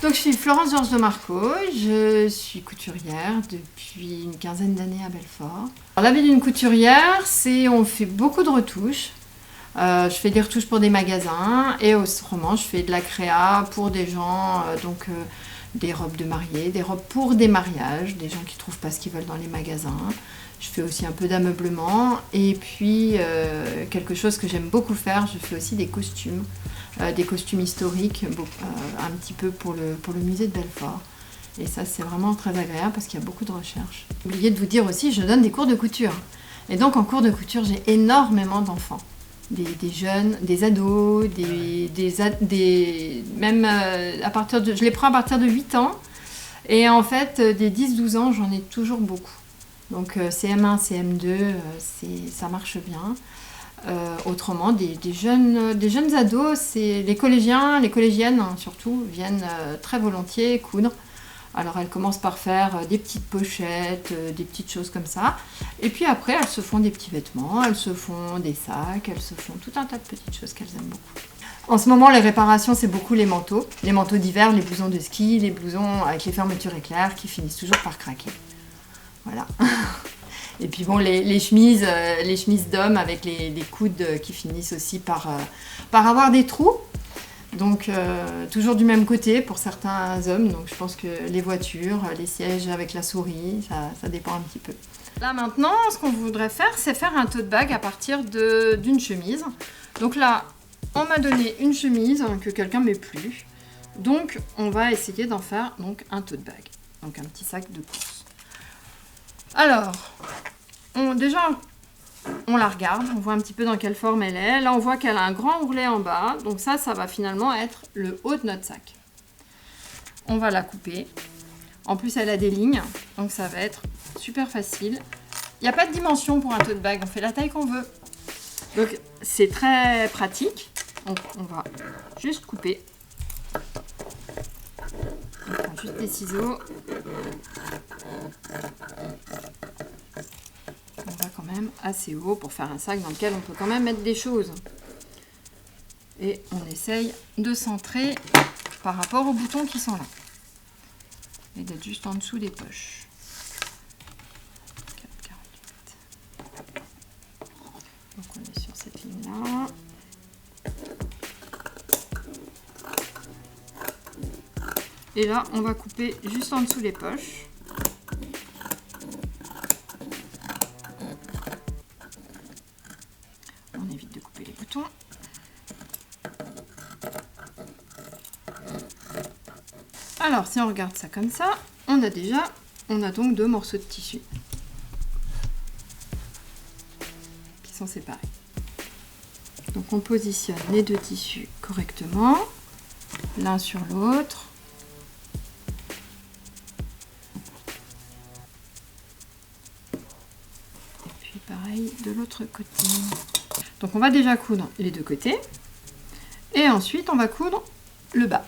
Donc je suis Florence Georges de Marco, je suis couturière depuis une quinzaine d'années à Belfort. Alors, la vie d'une couturière, c'est on fait beaucoup de retouches. Je fais des retouches pour des magasins et autrement je fais de la créa pour des gens, des robes de mariée, des robes pour des mariages, des gens qui ne trouvent pas ce qu'ils veulent dans les magasins. Je fais aussi un peu d'ameublement et puis quelque chose que j'aime beaucoup faire, je fais aussi des costumes historiques, un petit peu pour le musée de Belfort. Et ça c'est vraiment très agréable parce qu'il y a beaucoup de recherches. J'ai oublié de vous dire aussi, je donne des cours de couture. Et donc en cours de couture, j'ai énormément d'enfants. Des jeunes, des ados, même à partir de... Je les prends à partir de 8 ans. Et en fait, des 10-12 ans, j'en ai toujours beaucoup. Donc CM1, CM2, ça marche bien. Autrement, des jeunes ados, c'est les collégiens, les collégiennes surtout, viennent très volontiers coudre. Alors elles commencent par faire des petites pochettes, des petites choses comme ça. Et puis après, elles se font des petits vêtements, elles se font des sacs, elles se font tout un tas de petites choses qu'elles aiment beaucoup. En ce moment, les réparations, c'est beaucoup les manteaux. Les manteaux d'hiver, les blousons de ski, les blousons avec les fermetures éclairs qui finissent toujours par craquer. Voilà. Et puis bon, les chemises d'hommes avec les coudes qui finissent aussi par avoir des trous. Donc toujours du même côté pour certains hommes, donc je pense que les voitures, les sièges avec la souris, ça dépend un petit peu. Là maintenant, ce qu'on voudrait faire, c'est faire un tote bag à partir d'une chemise. Donc là, on m'a donné une chemise que quelqu'un m'ait plu. Donc on va essayer d'en faire donc, un tote bag, donc un petit sac de course. Alors, déjà, on la regarde, on voit un petit peu dans quelle forme elle est. Là, on voit qu'elle a un grand ourlet en bas. Donc ça va finalement être le haut de notre sac. On va la couper. En plus, elle a des lignes, donc ça va être super facile. Il n'y a pas de dimension pour un tote bag, on fait la taille qu'on veut. Donc c'est très pratique. On va juste couper. On prend juste des ciseaux. On va quand même assez haut pour faire un sac dans lequel on peut quand même mettre des choses. Et on essaye de centrer par rapport aux boutons qui sont là. Et d'être juste en dessous des poches. 4,48. Donc on est sur cette ligne-là. Et là, on va couper juste en dessous les poches. On évite de couper les boutons. Alors, si on regarde ça comme ça, on a donc 2 morceaux de tissu qui sont séparés. Donc, on positionne les 2 tissus correctement, l'un sur l'autre. Et puis, pareil de l'autre côté. Donc, on va déjà coudre les 2 côtés. Et ensuite, on va coudre le bas.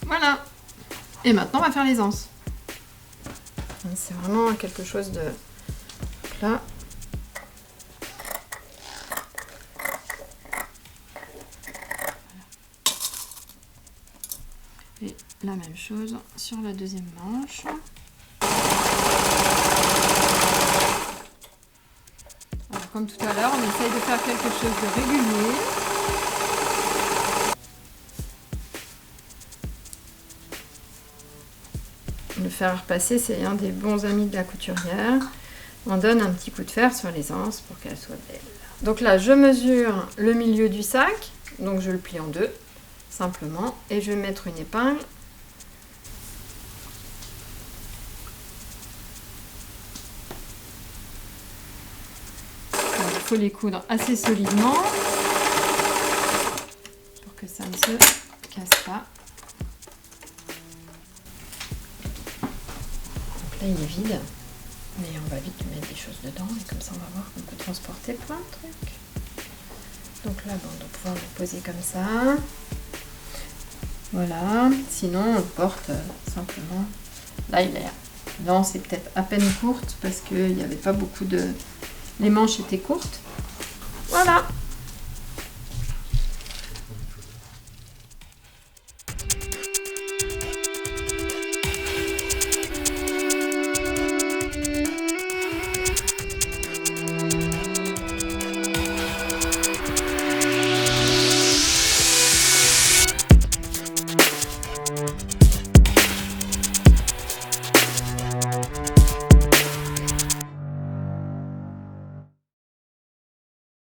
Voilà. Et maintenant, on va faire les anses. C'est vraiment quelque chose de... Là. Et la même chose sur la deuxième manche. Alors, comme tout à l'heure, on essaye de faire quelque chose de régulier. Le fer à repasser, c'est un des bons amis de la couturière. On donne un petit coup de fer sur les anses pour qu'elles soient belles. Donc là, je mesure le milieu du sac. Donc je le plie en 2, simplement. Et je vais mettre une épingle. Donc, il faut les coudre assez solidement pour que ça ne se casse pas. Là, il est vide, mais on va vite mettre des choses dedans et comme ça, on va voir qu'on peut transporter plein de trucs. Donc là, bon, on va pouvoir le poser comme ça. Voilà. Sinon, on le porte simplement. Là, il est... Non, c'est peut-être à peine courte parce qu'il n'y avait pas beaucoup de... Les manches étaient courtes. Voilà.